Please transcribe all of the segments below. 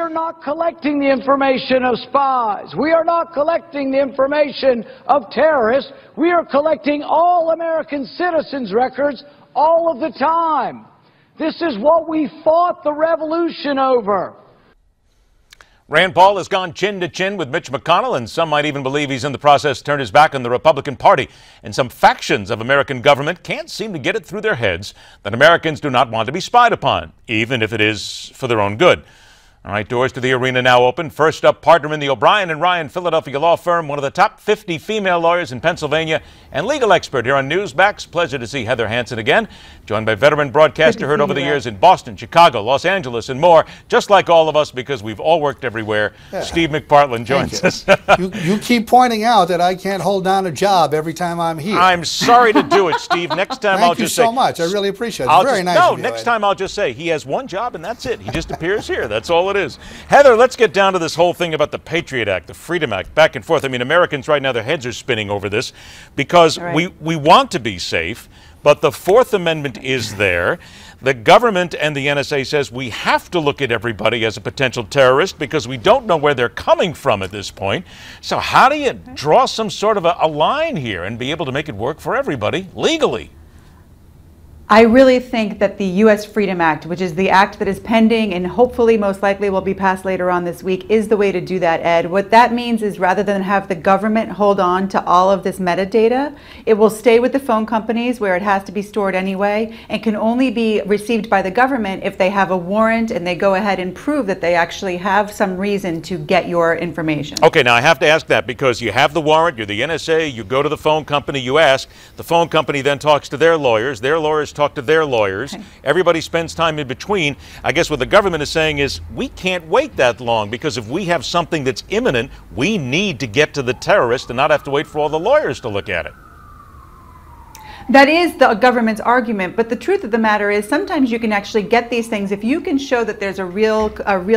are not collecting the information of spies. We are not collecting the information of terrorists. We are collecting all American citizens' records all of the time. This is what we fought the revolution over. Rand Paul has gone chin to chin with Mitch McConnell, and some might even believe he's in the process turned his back on the Republican Party. And some factions of American government can't seem to get it through their heads that Americans do not want to be spied upon, even if it is for their own good. All right, doors to the arena now open. First up, partner in the O'Brien and Ryan Philadelphia law firm, one of the top 50 female lawyers in Pennsylvania and legal expert here on Newsmax. Pleasure to see Heather Hansen again, joined by veteran broadcaster heard over the years in Boston, Chicago, Los Angeles, and more, just like all of us because we've all worked everywhere. Yeah. Steve McPartlin joins us. You keep pointing out that I can't hold down a job every time I'm here. I'm sorry to do it, Steve. Next time I'll just say. Thank you so much. I really appreciate it. It's very nice of you. Next time I'll just say he has one job and that's it. He just appears here. That's all it is. Heather, let's get down to this whole thing about the Patriot Act, the Freedom Act, back and forth. I mean, Americans right now, their heads are spinning over this because we want to be safe, but the Fourth Amendment is there. The government and the NSA says we have to look at everybody as a potential terrorist because we don't know where they're coming from at this point. So how do you draw some sort of a line here and be able to make it work for everybody legally? I really think that the U.S. Freedom Act, which is the act that is pending and hopefully most likely will be passed later on this week, is the way to do that, Ed. What that means is rather than have the government hold on to all of this metadata, it will stay with the phone companies where it has to be stored anyway and can only be received by the government if they have a warrant and they go ahead and prove that they actually have some reason to get your information. Okay, now I have to ask that because you have the warrant, you're the NSA, you go to the phone company, you ask, the phone company then talks to their lawyers talk to their lawyers. Okay. Everybody spends time in between. I guess what the government is saying is we can't wait that long because if we have something that's imminent, we need to get to the terrorist and not have to wait for all the lawyers to look at it. That is the government's argument, but the truth of the matter is sometimes you can actually get these things. If you can show that there's a real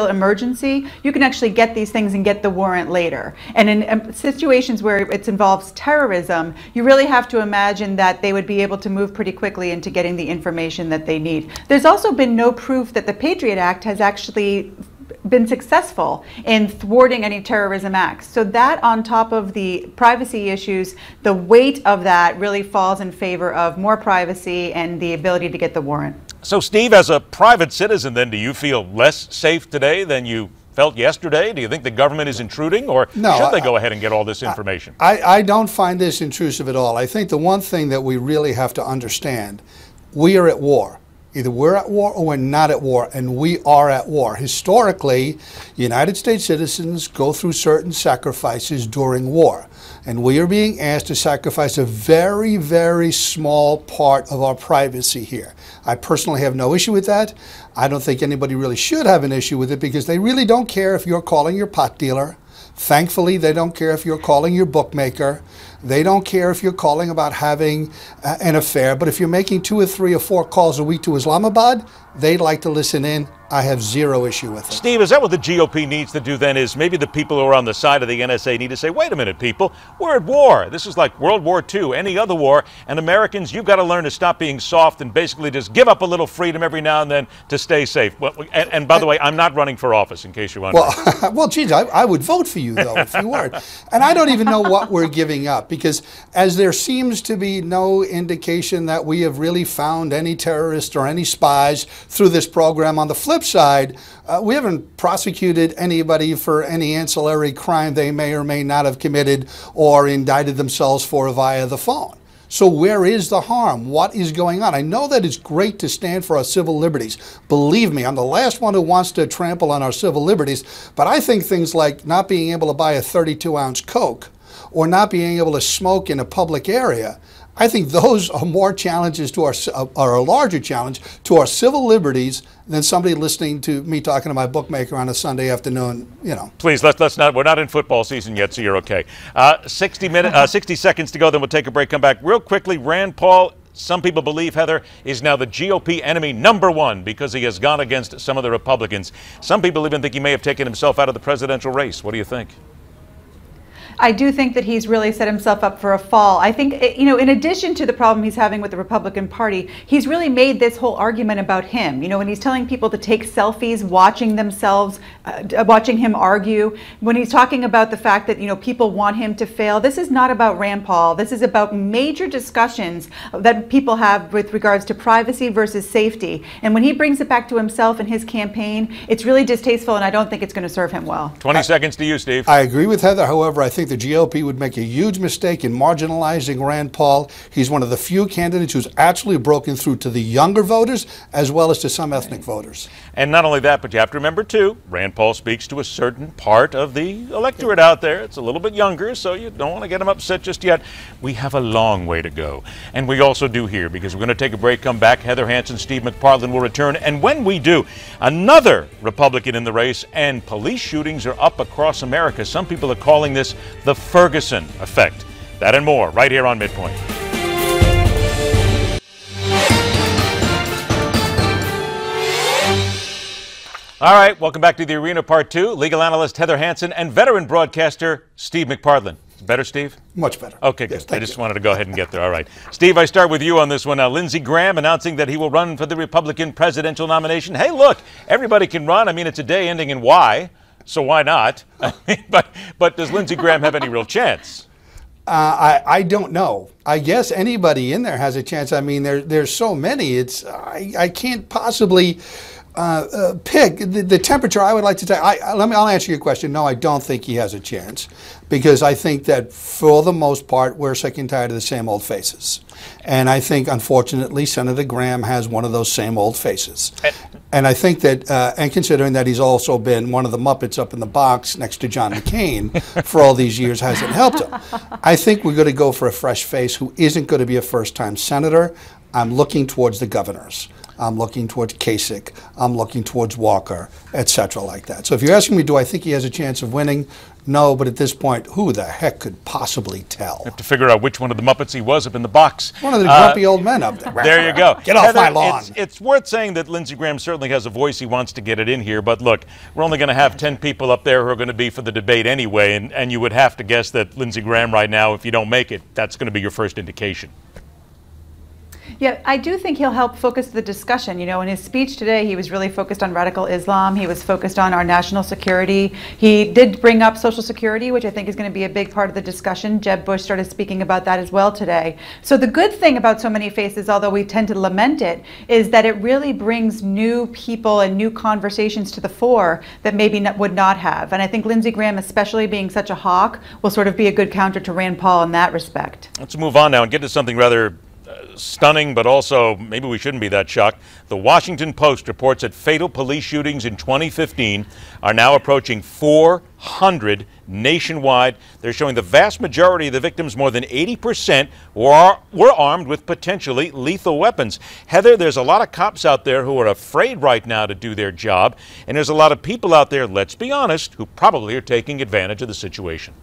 emergency, you can actually get these things and get the warrant later. And in situations where it involves terrorism, you really have to imagine that they would be able to move pretty quickly into getting the information that they need. There's also been no proof that the Patriot Act has actually been successful in thwarting any terrorism acts. So that on top of the privacy issues, the weight of that really falls in favor of more privacy and the ability to get the warrant. So Steve, as a private citizen then, do you feel less safe today than you felt yesterday? Do you think the government is intruding or should they go ahead and get all this information? I don't find this intrusive at all. I think the one thing that we really have to understand, we are at war. Either we're at war or we're not at war, and we are at war. Historically, United States citizens go through certain sacrifices during war, and we are being asked to sacrifice a very, very small part of our privacy here. I personally have no issue with that. I don't think anybody really should have an issue with it because they really don't care if you're calling your pot dealer. Thankfully, they don't care if you're calling your bookmaker. They don't care if you're calling about having an affair. But if you're making 2 or 3 or 4 calls a week to Islamabad, they'd like to listen in. I have zero issue with it. Steve, is that what the GOP needs to do then? Is maybe the people who are on the side of the NSA need to say, wait a minute, people, we're at war. This is like World War II, any other war. And Americans, you've got to learn to stop being soft and basically just give up a little freedom every now and then to stay safe. Well, and by the way, I'm not running for office, in case you're wondering. Well, geez, I would vote for you, though, if you weren't. And I don't even know what we're giving up, because as there seems to be no indication that we have really found any terrorists or any spies through this program, on the flip side, we haven't prosecuted anybody for any ancillary crime they may or may not have committed or indicted themselves for via the phone. So where is the harm? What is going on? I know that it's great to stand for our civil liberties. Believe me, I'm the last one who wants to trample on our civil liberties, but I think things like not being able to buy a 32-ounce Coke or not being able to smoke in a public area, I think those are more challenges to are a larger challenge to our civil liberties than somebody listening to me talking to my bookmaker on a Sunday afternoon, you know. Please, let's not, we're not in football season yet, so you're okay. 60 seconds to go, then we'll take a break, come back. Real quickly, Rand Paul, some people believe, Heather, is now the GOP enemy #1 because he has gone against some of the Republicans. Some people even think he may have taken himself out of the presidential race. What do you think? I do think that he's really set himself up for a fall. I think, in addition to the problem he's having with the Republican Party, he's really made this whole argument about him. When he's telling people to take selfies, watching themselves, watching him argue, when he's talking about the fact that, people want him to fail. This is not about Rand Paul. This is about major discussions that people have with regards to privacy versus safety. And when he brings it back to himself and his campaign, it's really distasteful, and I don't think it's going to serve him well. 20 seconds to you, Steve. I agree with Heather. However, I think the GOP would make a huge mistake in marginalizing Rand Paul. He's one of the few candidates who's actually broken through to the younger voters as well as to some ethnic voters. And not only that, but you have to remember, too, Rand Paul speaks to a certain part of the electorate out there. It's a little bit younger, so you don't want to get them upset just yet. We have a long way to go. And we also do here, because we're going to take a break, come back. Heather Hansen, Steve McPartlin will return. And when we do, another Republican in the race, and police shootings are up across America. Some people are calling this the Ferguson effect. That and more right here on MidPoint. All right, welcome back to the Arena Part 2. Legal analyst Heather Hansen and veteran broadcaster Steve McPartlin. Better, Steve? Much better. Okay, good. Yes, I just wanted to go ahead and get there. All right. Steve, I start with you on this one. Now, Lindsey Graham announcing that he will run for the Republican presidential nomination. Hey, look, everybody can run. I mean, it's a day ending in Y, so why not? But does Lindsey Graham have any real chance? I don't know. I guess anybody in there has a chance. I mean, there's so many. I can't possibly pick the temperature. I would like to say, I'll answer your question. No, I don't think he has a chance, because I think that for the most part we're sick and tired of the same old faces, and I think unfortunately Senator Graham has one of those same old faces. And I think that, and considering that he's also been one of the Muppets up in the box next to John McCain for all these years, hasn't helped him. I think we're going to go for a fresh face who isn't going to be a first-time senator. I'm looking towards the governors. I'm looking towards Kasich. I'm looking towards Walker, etc. like that. So if you're asking me, do I think he has a chance of winning? No, but at this point, who the heck could possibly tell? Have to figure out which one of the Muppets he was up in the box. One of the grumpy old men up there. There you go. Get off my lawn. It's worth saying that Lindsey Graham certainly has a voice. He wants to get it in here. But look, we're only going to have 10 people up there who are going to be for the debate anyway. And you would have to guess that Lindsey Graham right now, if you don't make it, that's going to be your first indication. Yeah, I do think he'll help focus the discussion. In his speech today, he was really focused on radical Islam. He was focused on our national security. He did bring up Social Security, which I think is going to be a big part of the discussion. Jeb Bush started speaking about that as well today. So the good thing about so many faces, although we tend to lament it, is that it really brings new people and new conversations to the fore that maybe would not have. And I think Lindsey Graham, especially being such a hawk, will sort of be a good counter to Rand Paul in that respect. Let's move on now and get to something rather stunning, but also maybe we shouldn't be that shocked. The Washington Post reports that fatal police shootings in 2015 are now approaching 400 nationwide. They're showing the vast majority of the victims, more than 80%, were armed with potentially lethal weapons. Heather, there's a lot of cops out there who are afraid right now to do their job, and there's a lot of people out there, let's be honest, who probably are taking advantage of the situation.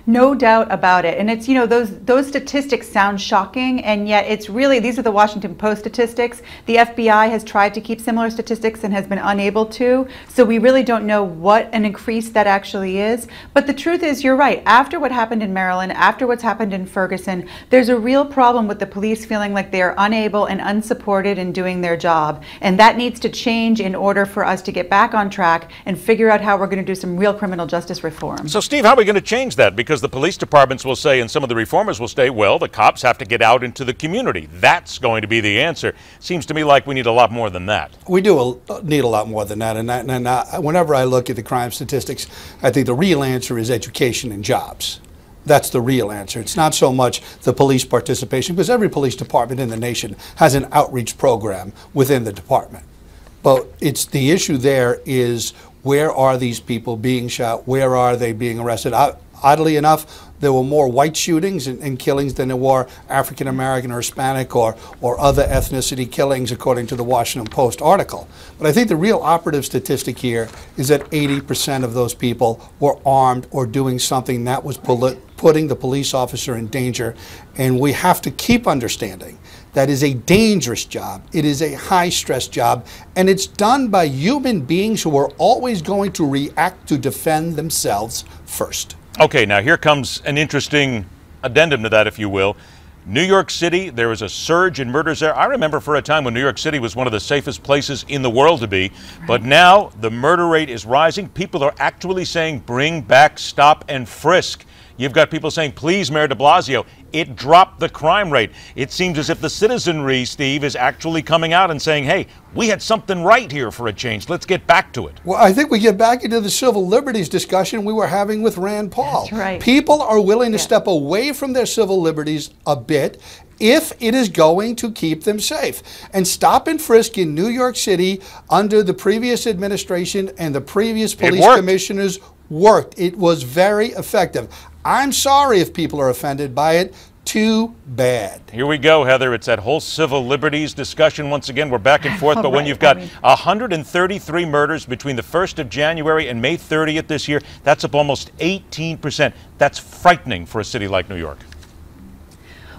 No doubt about it. And it's, those statistics sound shocking, and yet it's really, these are the Washington Post statistics. The FBI has tried to keep similar statistics and has been unable to. So we really don't know what an increase that actually is. But the truth is, you're right. After what happened in Maryland, after what's happened in Ferguson, there's a real problem with the police feeling like they are unable and unsupported in doing their job. And that needs to change in order for us to get back on track and figure out how we're going to do some real criminal justice reform. So, Steve, how are we going to change that? Because the police departments will say, and some of the reformers will say, well, the cops have to get out into the community. That's going to be the answer. Seems to me like we need a lot more than that. We do need a lot more than that. And whenever I look at the crime statistics, I think the real answer is education and jobs. That's the real answer. It's not so much the police participation, because every police department in the nation has an outreach program within the department. But it's the issue there is, where are these people being shot? Where are they being arrested? Oddly enough, there were more white shootings and killings than there were African American or Hispanic or other ethnicity killings, according to the Washington Post article. But I think the real operative statistic here is that 80% of those people were armed or doing something that was putting the police officer in danger. And we have to keep understanding that is a dangerous job. It is a high-stress job, and it's done by human beings who are always going to react to defend themselves first. Okay, now here comes an interesting addendum to that, if you will. New York City, there was a surge in murders there. I remember for a time when New York City was one of the safest places in the world to be. But now the murder rate is rising. People are actually saying, bring back stop and frisk. You've got people saying, please, Mayor de Blasio, it dropped the crime rate. It seems as if the citizenry, Steve, is actually coming out and saying, hey, we had something right here for a change. Let's get back to it. Well, I think we get back into the civil liberties discussion we were having with Rand Paul. That's right. People are willing to step away from their civil liberties a bit if it is going to keep them safe. And stop and frisk in New York City under the previous administration and the previous police commissioners worked. It was very effective. I'm sorry if people are offended by it. Too bad. Here we go, Heather. It's that whole civil liberties discussion. Once again, we're back and forth. But when you've got 133 murders between the 1st of January and May 30th this year, that's up almost 18%. That's frightening for a city like New York.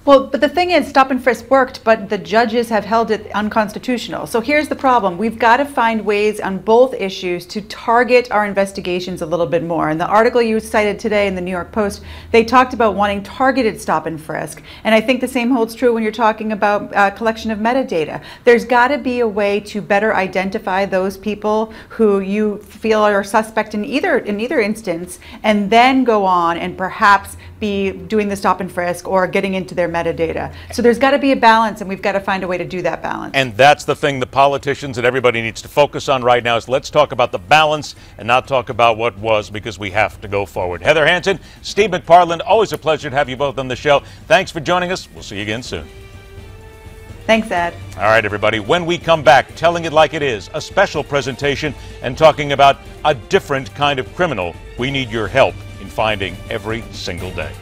Well, but the thing is, stop and frisk worked, but the judges have held it unconstitutional. So here's the problem. We've got to find ways on both issues to target our investigations a little bit more. In the article you cited today in the New York Post, they talked about wanting targeted stop and frisk. And I think the same holds true when you're talking about collection of metadata. There's got to be a way to better identify those people who you feel are suspect in either instance, and then go on and perhaps be doing the stop and frisk or getting into their metadata. So there's got to be a balance, and we've got to find a way to do that balance. And that's the thing the politicians and everybody needs to focus on right now is let's talk about the balance and not talk about what was, because we have to go forward. Heather Hansen, Steve McPartlin, always a pleasure to have you both on the show. Thanks for joining us. We'll see you again soon. Thanks, Ed. All right, everybody. When we come back, telling it like it is, a special presentation and talking about a different kind of criminal we need your help in finding every single day.